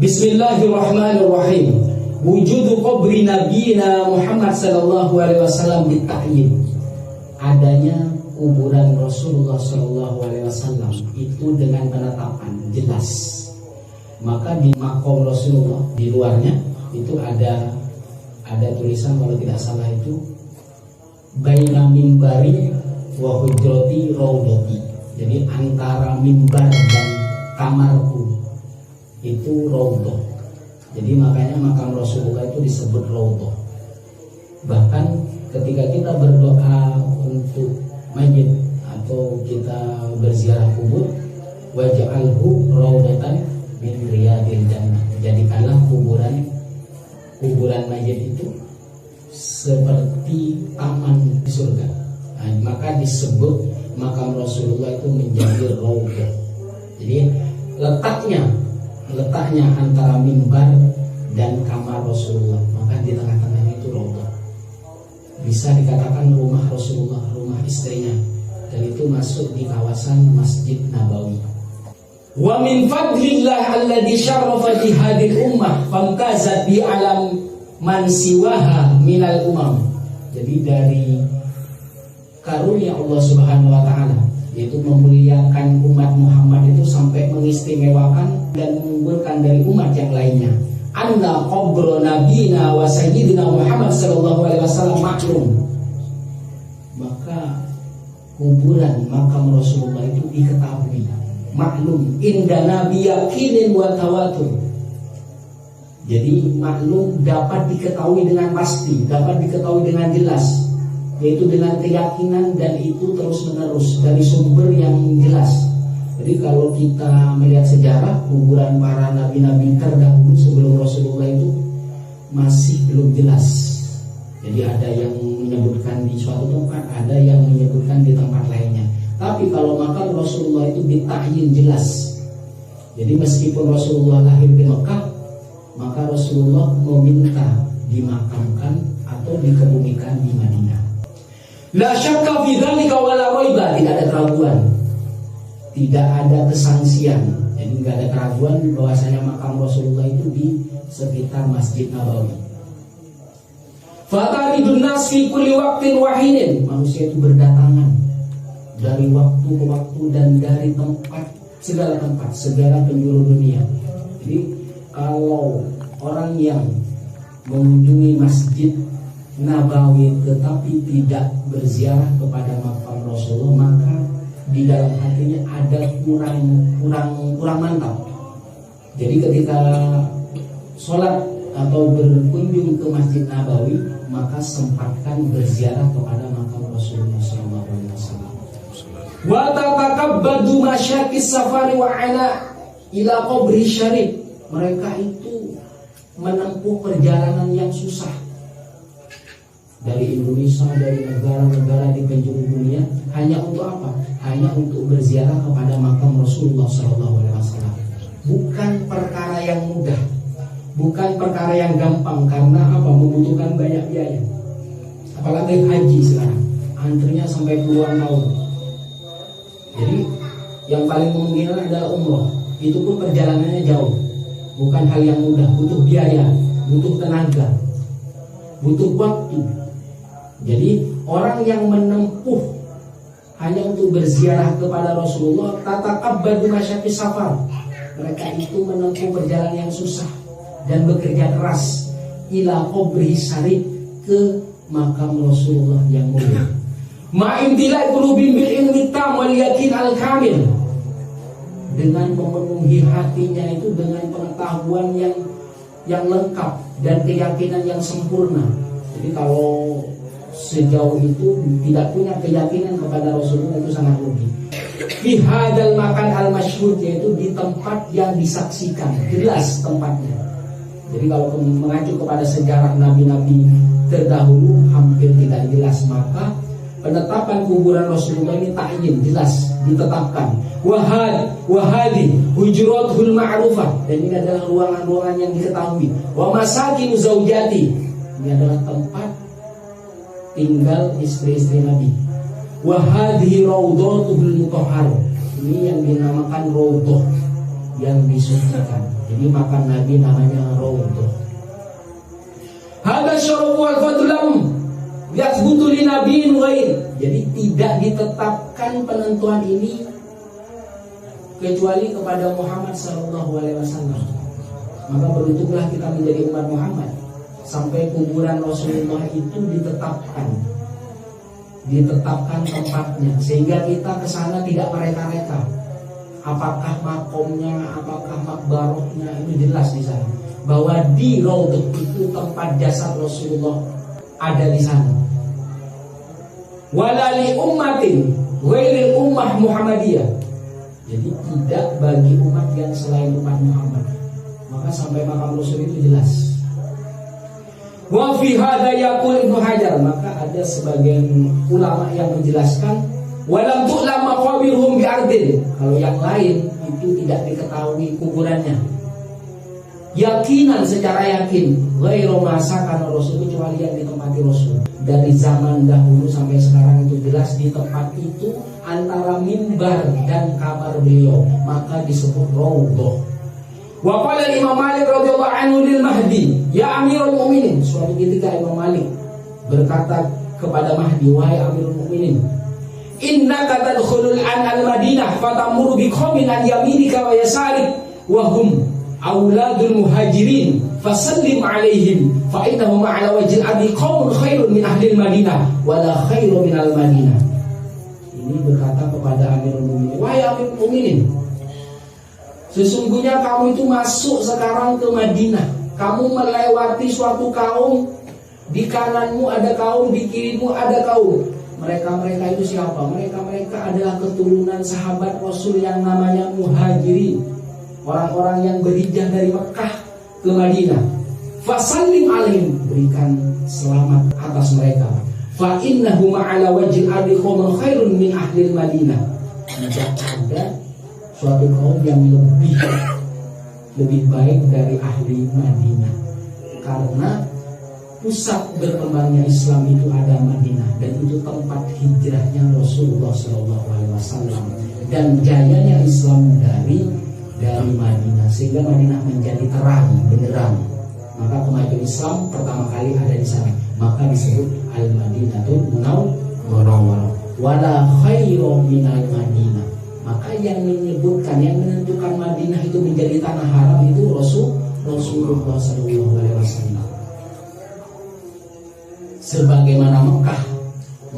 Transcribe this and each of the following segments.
Bismillahirrahmanirrahim. Wujudu qabri nabiyina Muhammad sallallahu alaihi wasallam bita'yin. Adanya kuburan Rasulullah sallallahu alaihi wasallam itu dengan penetapan jelas. Maka di makom Rasulullah di luarnya itu ada tulisan, kalau tidak salah itu baina mimbari wa hujrati raudhati. Jadi antara mimbar dan kamarku itu raudhah. Jadi makanya makam Rasulullah itu disebut raudhah. Bahkan ketika kita berdoa untuk mayit atau kita berziarah kubur, waj'alhu raudhatan min riyadil jannah. Jadikanlah kuburan mayit itu seperti taman di surga. Nah, maka disebut makam Rasulullah itu menjadi raudhah. Jadi letaknya antara mimbar dan kamar Rasulullah, maka di tengah-tengahnya itu raudhah. Bisa dikatakan rumah Rasulullah, rumah istrinya, dan itu masuk di kawasan Masjid Nabawi. Wa min fadlillah alladhi syarrafa bi hadhihi ummah famtazat bi alam man siwaha minal umam. Jadi dari karunia Allah Subhanahu wa taala, yaitu memuliakan umat Muhammad itu sampai mengistimewakan dan mengunggulkan dari umat yang lainnya. Anna qabra nabiyina wa sayyidina Muhammad sallallahu alaihi wasallam maklum. Maka kuburan makam Rasulullah itu diketahui, maklum, inda nabi yakinin wa tawatur. Jadi maklum dapat diketahui dengan pasti, dapat diketahui dengan jelas, yaitu dengan keyakinan, dan itu terus menerus dari sumber yang jelas. Jadi kalau kita melihat sejarah kuburan para nabi-nabi terdahulu sebelum Rasulullah itu masih belum jelas. Jadi ada yang menyebutkan di suatu tempat, ada yang menyebutkan di tempat lainnya. Tapi kalau makam Rasulullah itu dita'yin jelas. Jadi meskipun Rasulullah lahir di Mekah, maka Rasulullah meminta dimakamkan atau dikebumikan di Madinah. La syakka fi dzalika wala raiba, tidak ada keraguan, tidak ada kesangsian. Jadi tidak ada keraguan bahwasanya makam Rasulullah itu di sekitar Masjid Nabawi. Fataridun nas fi kulli waqtin wahinin, manusia itu berdatangan dari waktu ke waktu dan dari segala tempat, segala penjuru dunia. Jadi kalau orang yang mengunjungi Masjid Nabawi tetapi tidak berziarah kepada makam Rasulullah, maka di dalam hatinya ada kurang mantap. Jadi ketika sholat atau berkunjung ke Masjid Nabawi, maka sempatkan berziarah kepada makam Rasulullah SAW. Wa tatakabbadu masyaqis safari wa ana ila qabri syarif. Mereka itu menempuh perjalanan yang susah dari Indonesia, dari negara-negara di penjuru dunia, hanya untuk apa? Hanya untuk berziarah kepada makam Rasulullah SAW. Bukan perkara yang mudah, bukan perkara yang gampang, karena apa? Membutuhkan banyak biaya. Apalagi haji sekarang, antrinya sampai puluhan tahun. Jadi yang paling memungkinkan adalah umroh. Itu pun perjalanannya jauh, bukan hal yang mudah, butuh biaya, butuh tenaga, butuh waktu. Jadi orang yang menempuh hanya untuk berziarah kepada Rasulullah, tatakabbadu masyaqqis safar, mereka itu menempuh perjalanan yang susah dan bekerja keras ila qabri syarif, ke makam Rasulullah yang mulia. Ma'imtilai qulubihim bil ilmi tam wal yakin al kamil, dengan memenuhi hatinya itu dengan pengetahuan yang lengkap dan keyakinan yang sempurna. Jadi kalau sejauh itu tidak punya keyakinan kepada Rasulullah, itu sangat rugi. Fi hadzal makan al-masyhur, yaitu di tempat yang disaksikan, jelas tempatnya. Jadi kalau mengacu kepada sejarah nabi-nabi terdahulu hampir tidak jelas, maka penetapan kuburan Rasulullah ini ta'yin, jelas ditetapkan. Wahadi hujratul ma'rufah, dan ini adalah ruangan-ruangan yang diketahui. Wa masakin zaujati, ini adalah tempat tinggal istri-istri Nabi. Wahadi raudhatul mutahhar, ini yang dinamakan raudhah, yang disucikan. Jadi makam Nabi namanya Raudhah. Hadza syarafu wal fadlam yathbutu li nabiyyin ghair. Jadi tidak ditetapkan penentuan ini kecuali kepada Muhammad sallallahu alaihi wasallam. Maka beruntunglah kita menjadi umat Muhammad sampai kuburan Rasulullah itu ditetapkan tempatnya, sehingga kita ke sana tidak mereka-reka. Apakah makomnya, apakah makbarohnya, itu jelas di sana bahwa di Raudhah itu tempat jasad Rasulullah ada di sana. Walali ummatin ghairil ummah Muhammadiyah. Jadi tidak bagi umat yang selain umat Muhammad. Maka sampai makam Rasul itu jelas. Wa fi hadza yaqul Ibnu Hajar, maka ada sebagian ulama yang menjelaskan walam tu'lam maqabirhum bi ardin. Kalau yang lain itu tidak diketahui kuburannya. Yakinan, secara yakin, ghairu masakana Rasul, kecuali yang ditempati Rasul. Dari zaman dahulu sampai sekarang itu jelas di tempat itu antara mimbar dan kamar beliau, maka disebut Raudhah. Wa qala Imam Malik radhiyallahu anhu lil Mahdi, ya Amirul Mukminin. Suatu ketika Imam Malik berkata kepada Mahdi, wahai Amirul Mukminin, innaka tadkhulul an al-Madinah fatamuru bi qaumin an yaminika wa yasarik wa hum auladul muhajirin fasallim alaihim fa innahum ala wajhil ardi qaumun khairun min ahli al-Madinah wa la khairu min al-Madinah. Ini berkata kepada Amirul Mukminin, wahai Amirul Mukminin, sesungguhnya kamu itu masuk sekarang ke Madinah. Kamu melewati suatu kaum, di kananmu ada kaum, di kirimu ada kaum. Mereka itu siapa? Mereka adalah keturunan sahabat Rasul yang namanya Muhajirin, orang-orang yang berhijrah dari Mekah ke Madinah. Fasallim alaihim, berikan selamat atas mereka. Fa innahum ala wajhil ardi qaumun khairun min ahli Madinah. Tidak ada suatu kaum yang lebih baik dari ahli Madinah, karena pusat berkembangnya Islam itu ada Madinah, dan itu tempat hijrahnya Rasulullah SAW, dan jayanya Islam dari Madinah, sehingga Madinah menjadi terang benderang. Maka kemajuan Islam pertama kali ada di sana, maka disebut Al-Madinatul Munawwarah. Wala khairu minal Madinah. Maka yang menyebutkan, yang menentukan Madinah itu menjadi tanah haram itu Rasulullah SAW. Sebagaimana Mekah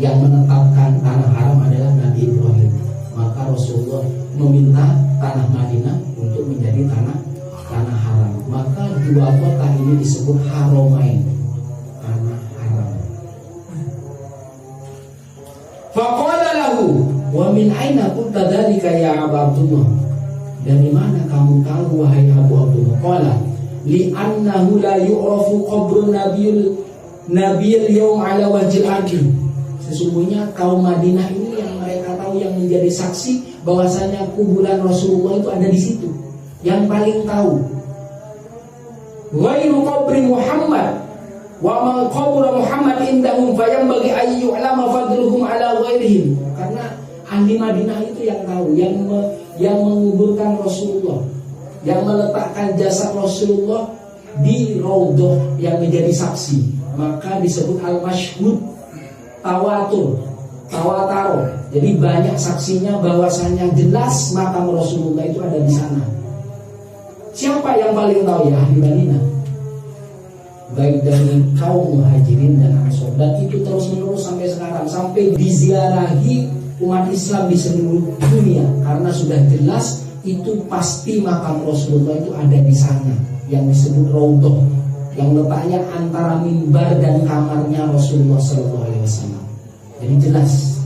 yang menetapkan tanah haram adalah Nabi Ibrahim, maka Rasulullah meminta tanah Madinah untuk menjadi tanah haram. Maka dua kota ini disebut Haramain, tanah haram. Faqala lahu, wa min aina qulta dzalika ya Abu Abdullah? Dari mana kamu tahu wahai Abu Abdullah? Qala li annahu la yu'rafu qabrun nabiyil yawm ala wajhil ardi. Sesungguhnya kaum Madinah ini yang mereka tahu, yang menjadi saksi bahwasanya kuburan Rasulullah itu ada di situ, yang paling tahu. Ghairu qabri Muhammad wa man qabra Muhammad indahum fayambaghi ay yu'lama fadluhum ala ghairihim. Karena ahli Madinah itu yang tahu, yang menguburkan Rasulullah, yang meletakkan jasad Rasulullah di Raudhah, yang menjadi saksi. Maka disebut al-masyhud, tawataro. Jadi banyak saksinya bahwasanya jelas makam Rasulullah itu ada di sana. Siapa yang paling tahu? Ya ahli Madinah, baik dari kaum Muhajirin dan Ansor. Dan itu terus menerus sampai sekarang, sampai diziarahi umat Islam di seluruh dunia, karena sudah jelas itu pasti makam Rasulullah itu ada di sana, yang disebut Raudhah, yang letaknya antara mimbar dan kamarnya Rasulullah SAW. Jadi jelas.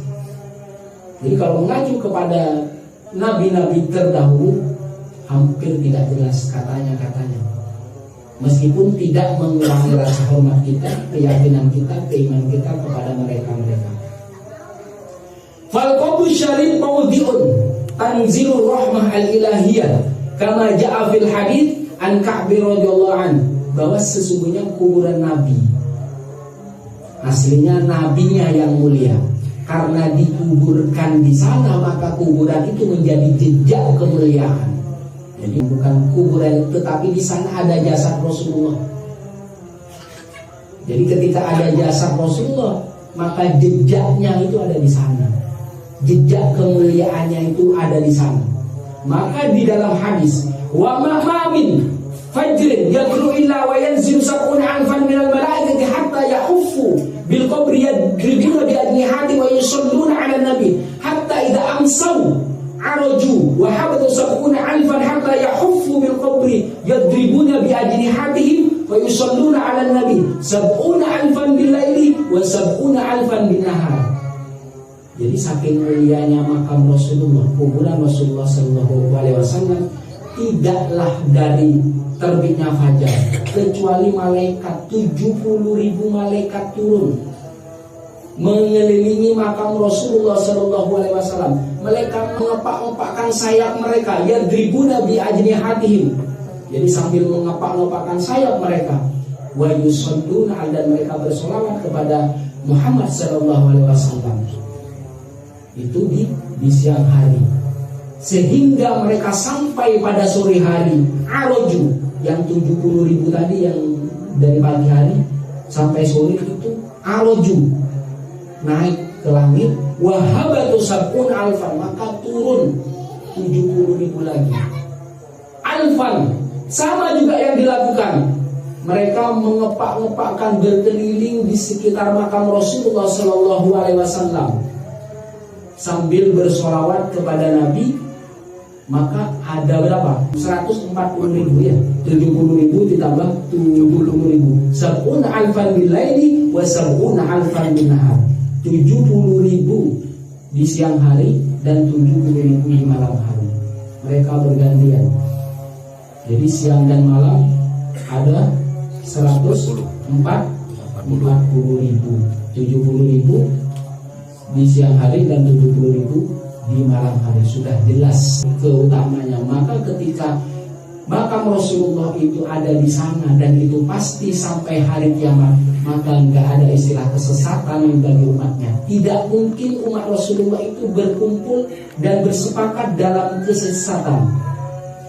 Jadi kalau mengacu kepada nabi-nabi terdahulu, hampir tidak jelas katanya. Meskipun tidak mengurangi rasa hormat kita, keyakinan kita, keimanan kita kepada mereka. Fal qabr syarif mawdi'un tanzilur rahmah al-ilahiyah kama ja'a fil hadits an Ka'b radhiyallahu anhu, bahwa sesungguhnya kuburan Nabi aslinya nabinya yang mulia, karena dikuburkan di sana maka kuburan itu menjadi jejak kemuliaan. Jadi bukan kuburan, tetapi di sana ada jasad Rasulullah. Jadi ketika ada jasad Rasulullah, maka jejaknya itu ada di sana. Jejak kemuliaannya itu ada di sana. Maka di dalam hadis, wa ma min fajrin yadru illa wa yanzilu sab'una alfan minal malaikati hatta yahuffu bil qabri yadribuna bi ajnihati wa yusalluna 'ala nabi hatta idza amsaw araju wa habatu sab'una alfan hatta yahuffu bil qabri yadribuna bi ajnihatihim wa yusalluna 'ala nabi sab'una alfan bil laili wa sab'una alfan bin nahar. Jadi saking mulianya makam Rasulullah, kuburan Rasulullah sallallahu alaihi wasallam, tidaklah dari terbitnya fajar kecuali malaikat 70.000 malaikat turun mengelilingi makam Rasulullah sallallahu alaihi wasallam. Mereka mengepak-ngepakkan sayap mereka, yadribuna bi ajnihatihim. Jadi sambil mengepak-ngepakkan sayap mereka, wa yusalluna, dan mereka bersolawat kepada Muhammad sallallahu alaihi wasallam. Itu di siang hari, sehingga mereka sampai pada sore hari. Araju, yang 70.000 tadi yang dari pagi hari sampai sore itu araju, naik ke langit. Wahabatu sab'un alfan, maka turun 70.000 lagi. Alfan, sama juga yang dilakukan. Mereka mengepak-ngepakkan berkeliling di sekitar makam Rasulullah sallallahu alaihi wasallam sambil bersolawat kepada Nabi. Maka ada berapa? 140.000 ya. 70.000 ditambah 70.000. Sab'una alfan bil laili wa sab'una alfan bin nahar. 70.000 di siang hari dan 70.000 di malam hari. Mereka bergantian. Jadi siang dan malam ada 140.000. 70.000 di siang hari dan 70.000 di malam hari. Sudah jelas keutamanya. Maka ketika makam Rasulullah itu ada di sana dan itu pasti sampai hari kiamat, maka nggak ada istilah kesesatan bagi umatnya. Tidak mungkin umat Rasulullah itu berkumpul dan bersepakat dalam kesesatan.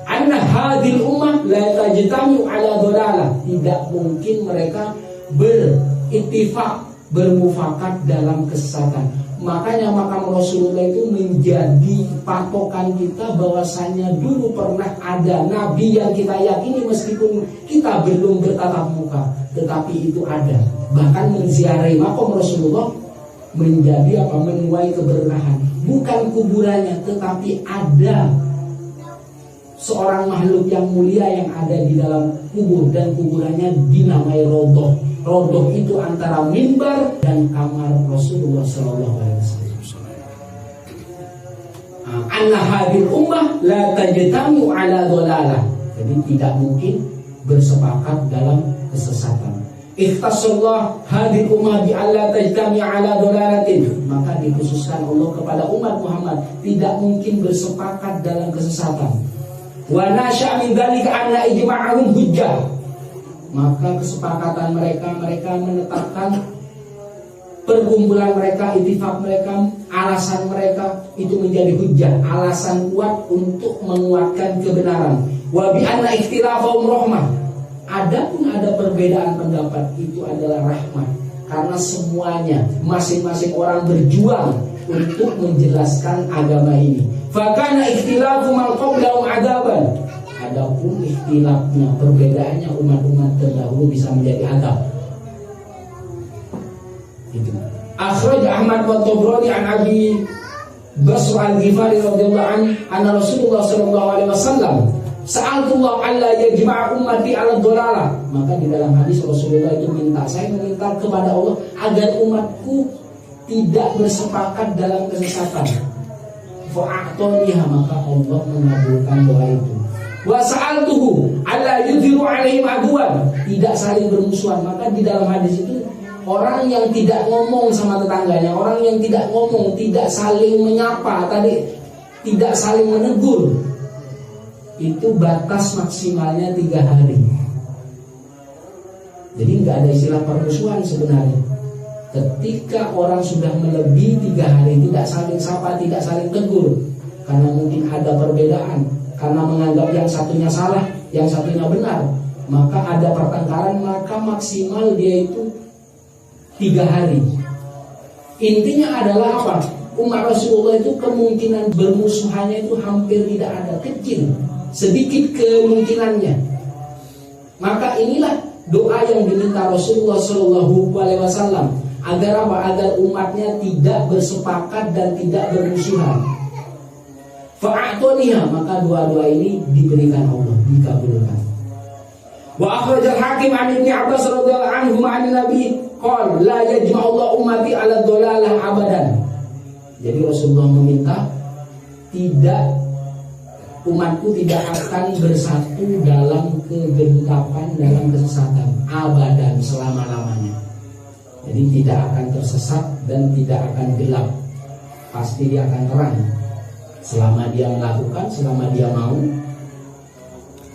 Anna hadil ummah la tajtami'u ala dhalalah. Tidak mungkin mereka berittifaq, bermufakat dalam kesesatan. Makanya makam Rasulullah itu menjadi patokan kita bahwasanya dulu pernah ada Nabi yang kita yakini meskipun kita belum bertatap muka, tetapi itu ada. Bahkan menziarahi makam Rasulullah menjadi menuai keberkahan. Bukan kuburannya, tetapi ada seorang makhluk yang mulia yang ada di dalam kubur, dan kuburannya dinamai Rodoh. Rodoh itu antara mimbar dan kamar Rasulullah sallallahu alaihi wasallam. Anna hadil ummah la tajtami'u ala dhalalah. Jadi tidak mungkin bersepakat dalam kesesatan. Ikhtasallah hadil ummah bi alla tajtami'a ala dhalalatin. Maka dikhususkan Allah kepada umat Muhammad tidak mungkin bersepakat dalam kesesatan. Wa nasya min dzalika anna ijma'ahum hujjah. Maka kesepakatan mereka menetapkan perkumpulan mereka, ittifaq mereka, alasan mereka itu menjadi hujjah, alasan kuat untuk menguatkan kebenaran. Wa bi anna ikhtilafahum rahmah. Adapun ada perbedaan pendapat itu adalah rahmat, karena semuanya masing-masing orang berjuang untuk menjelaskan agama ini. Fa kana ikhtilafu man qablahum adaban. Adapun ikhtilafnya, perbedaannya umat-umat terdahulu bisa menjadi adab. Itu. Akhraj Ahmad wa Tabrani an Abi Basr al-Ghifari radhiyallahu anhu anna Rasulullah sallallahu alaihi wasallam sa'altullah alla yajma'a ummati 'ala dhalalah. Maka di dalam hadis Rasulullah itu saya meminta kepada Allah agar umatku tidak bersepakat dalam kesesatan. Fa'atoniha, maka Allah mengabulkan doa itu. Wa sa'altuhu alla yudhiru 'alaihim aduwan, tidak saling bermusuhan. Maka di dalam hadis itu orang yang tidak ngomong sama tetangganya, orang yang tidak ngomong, tidak saling menyapa tadi, tidak saling menegur, itu batas maksimalnya 3 hari. Jadi nggak ada istilah permusuhan sebenarnya. Ketika orang sudah melebihi 3 hari tidak saling sapa, tidak saling tegur, karena mungkin ada perbedaan, karena menganggap yang satunya salah, yang satunya benar, maka ada pertengkaran, maka maksimal dia itu 3 hari. Intinya adalah apa? Umat Rasulullah itu kemungkinan bermusuhannya itu hampir tidak ada, kecil, sedikit kemungkinannya. Maka inilah doa yang diminta Rasulullah SAW agar apa? Agar umatnya tidak bersepakat dan tidak bermusuhan. Fa'atoniha, maka doa-doa ini diberikan Allah, dikabulkan. Wa akhrajal Hakim an Ibnu Abbas radhiyallahu anhu an Nabi qala la yajma'u Allah ummati 'ala dhalalah abadan. Jadi Rasulullah meminta umatku tidak akan bersatu dalam kegelapan, dalam kesesatan abadan, selama-lamanya. Jadi tidak akan tersesat dan tidak akan gelap, pasti dia akan terang. Selama dia melakukan, selama dia mau,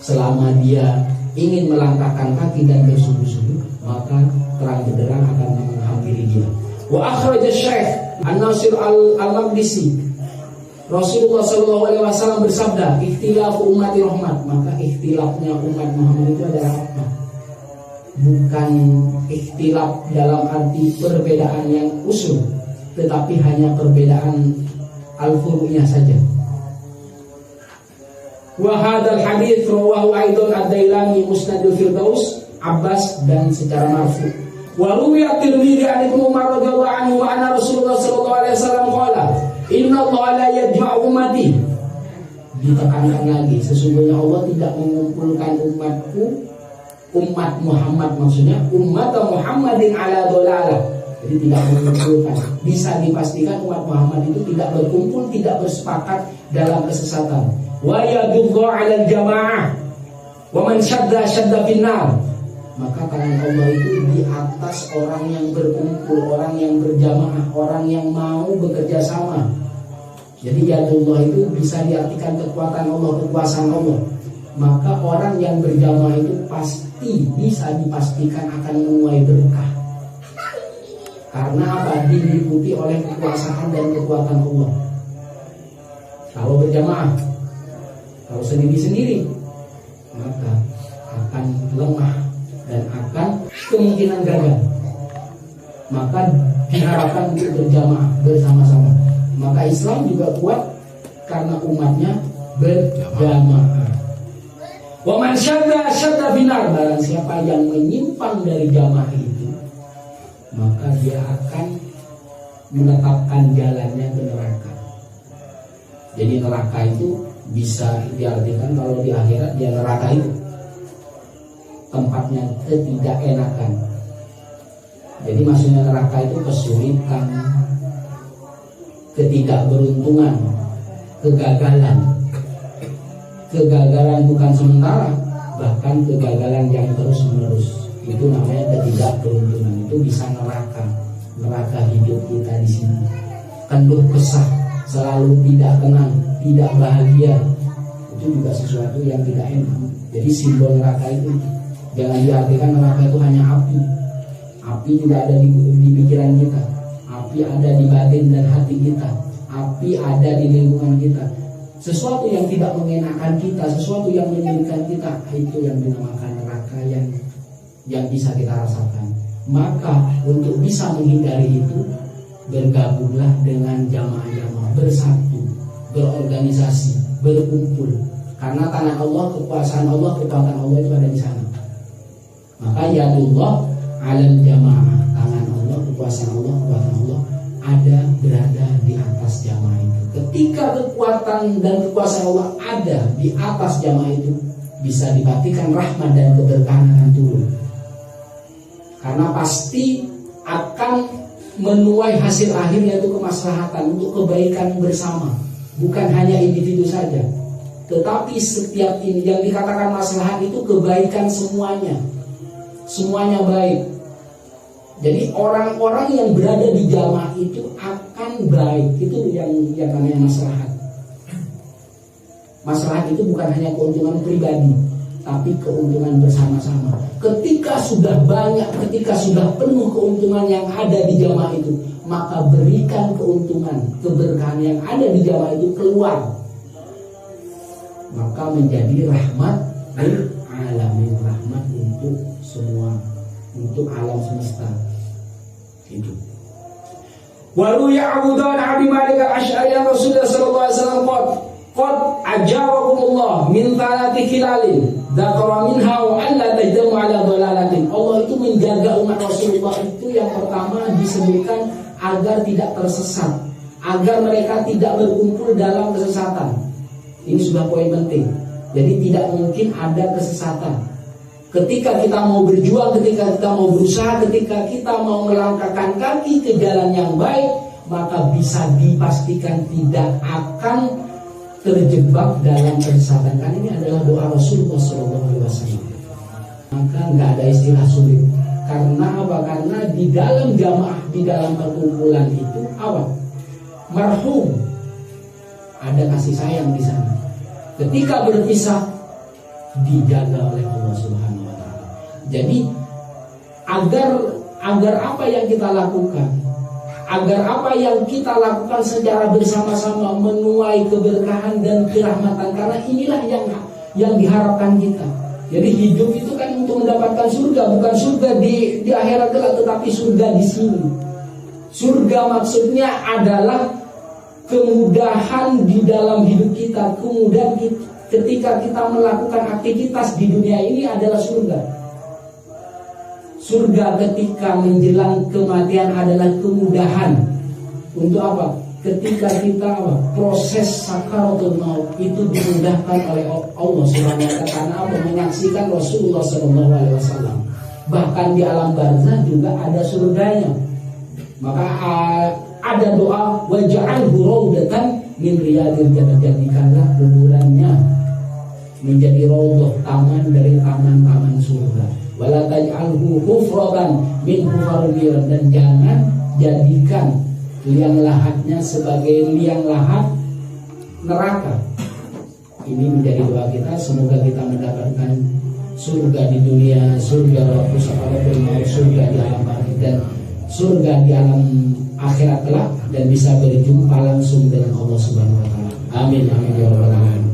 selama dia ingin melangkahkan kaki dan bersungguh-sungguh, maka terang benderang akan menghampiri dia. Wa akhraj Syekh An-Nasir Al-Maqdisi, Rasulullah SAW bersabda, ikhtilafu ummati rahmat, maka ikhtilafnya umat Muhammad itu adalah rahmat. Bukan ikhtilaf dalam arti perbedaan yang usul, tetapi hanya perbedaan al-furu'nya saja. Wa hadzal hadits rawahu aidan ad-Dailami Musnadul Firdaus Abbas, dan secara marfu. Wa ruwiya Tirmidzi an Ibnu Umar radhiyallahu anhu wa anna Rasulullah sallallahu alaihi wasallam qala inna Allah la yajma'u ummati. Ditekankan lagi, sesungguhnya Allah tidak mengumpulkan umatku, umat Muhammad maksudnya, umat Muhammadin ala dhalalah. Jadi tidak mengumpulkan. Bisa dipastikan umat Muhammad itu tidak berkumpul, tidak bersepakat dalam kesesatan. Wa yadullu 'alal jamaah wa man syadda finnar. Maka tangan Allah itu di atas orang yang berkumpul, orang yang berjamaah, orang yang mau bekerja sama. Jadi yadullah itu bisa diartikan kekuatan Allah, kekuasaan Allah. Maka orang yang berjamaah itu pasti bisa dipastikan akan menuai berkah. Karena apa? Diliputi oleh kekuasaan dan kekuatan Allah. Kalau berjamaah, kalau sendiri-sendiri, maka akan lemah dan akan kemungkinan gagal. Maka diharapkan untuk berjamaah bersama-sama. Maka Islam juga kuat karena umatnya berjamaah. Wa man syadda binar, barang siapa yang menyimpang dari jamaah itu, maka dia akan menetapkan jalannya ke neraka. Jadi neraka itu bisa diartikan kalau di akhirat, dia neraka itu tempatnya ketidakenakan. Jadi maksudnya neraka itu kesulitan, ketidakberuntungan, kegagalan. Kegagalan bukan sementara, bahkan kegagalan yang terus-menerus. Itu namanya ketidakberuntungan. Itu bisa neraka hidup kita di sini. Penuh kesah, selalu tidak tenang, tidak bahagia. Itu juga sesuatu yang tidak enak. Jadi simbol neraka itu jangan diartikan neraka itu hanya api. Api tidak ada di pikiran kita. Api ada di batin dan hati kita. Api ada di lingkungan kita. Sesuatu yang tidak mengenakan kita, sesuatu yang menyulitkan kita, itu yang dinamakan neraka yang bisa kita rasakan. Maka untuk bisa menghindari itu, bergabunglah dengan jamaah-jamaah, bersatu, berorganisasi, berkumpul. Karena tangan Allah, kekuasaan Allah, kekuatan Allah itu ada di sana. Maka yadullah 'alal jamaah, tangan Allah, kekuasaan Allah, kekuatan Allah berada di atas jamaah itu. Ketika kekuatan dan kekuasaan Allah ada di atas jamaah itu, bisa dipastikan rahmat dan keberkahan akan turun. Karena pasti akan menuai hasil akhir, yaitu kemaslahatan untuk kebaikan bersama. Bukan hanya individu saja, tetapi setiap ini yang dikatakan maslahat itu kebaikan semuanya. Semuanya baik. Jadi orang-orang yang berada di jamaah itu akan baik. Itu yang namanya maslahat. Maslahat itu bukan hanya keuntungan pribadi, tapi keuntungan bersama-sama. Ketika sudah banyak, ketika sudah penuh keuntungan yang ada di jamaah itu, maka berikan keuntungan, keberkahan yang ada di jamaah itu keluar. maka menjadi rahmat lil alamin, rahmat untuk semua, untuk alam semesta. Itu. Walu ya'budan Abi Malik al-Asy'ari Rasulullah sallallahu alaihi wasallam qad ajabakumullah min talati khilalin dzakara minha wa alla tajdamu ala dhalalatin. Allah itu menjaga umat Rasulullah itu yang pertama disebutkan agar tidak tersesat, agar mereka tidak berkumpul dalam kesesatan. Ini sudah poin penting. Jadi tidak mungkin ada kesesatan. Ketika kita mau berjuang, ketika kita mau berusaha, ketika kita mau melangkahkan kaki ke jalan yang baik, maka bisa dipastikan tidak akan terjebak dalam kesesatan. Karena ini adalah doa Rasulullah SAW. Maka nggak ada istilah sulit. Karena apa? Karena di dalam jamaah, di dalam perkumpulan itu apa? Marhum, ada kasih sayang di sana. Ketika berpisah, dijaga oleh Allah Subhanahu wa Ta'ala. Jadi agar apa yang kita lakukan, agar apa yang kita lakukan secara bersama-sama menuai keberkahan dan kerahmatan, karena inilah yang diharapkan kita. Jadi hidup itu kan untuk mendapatkan surga, bukan surga di akhirat kelak, tetapi surga di sini. Surga maksudnya adalah kemudahan di dalam hidup kita, kemudahan ketika kita melakukan aktivitas di dunia ini adalah surga. Surga ketika menjelang kematian adalah kemudahan. Untuk apa? Ketika kita proses sakaratul maut itu dimudahkan oleh Allah Subhanahu wa Ta'ala, karena apa? Menyaksikan Rasulullah SAW. Bahkan di alam barzah juga ada surganya. Maka ada doa waj'alhu raudatan min riyadil jannah, jadikanlah kuburannya menjadi raudhah, taman dari taman-taman surga. Wala taj'alhu hufratan min hufaril, dan jangan jadikan liang lahatnya sebagai liang lahat neraka. Ini menjadi doa kita, semoga kita mendapatkan surga di dunia, surga waktu sakaratul maut, surga di alam barzah, dan surga di alam akhirat kelak, dan bisa berjumpa langsung dengan Allah Subhanahu wa Ta'ala. Amin amin ya rabbal alamin.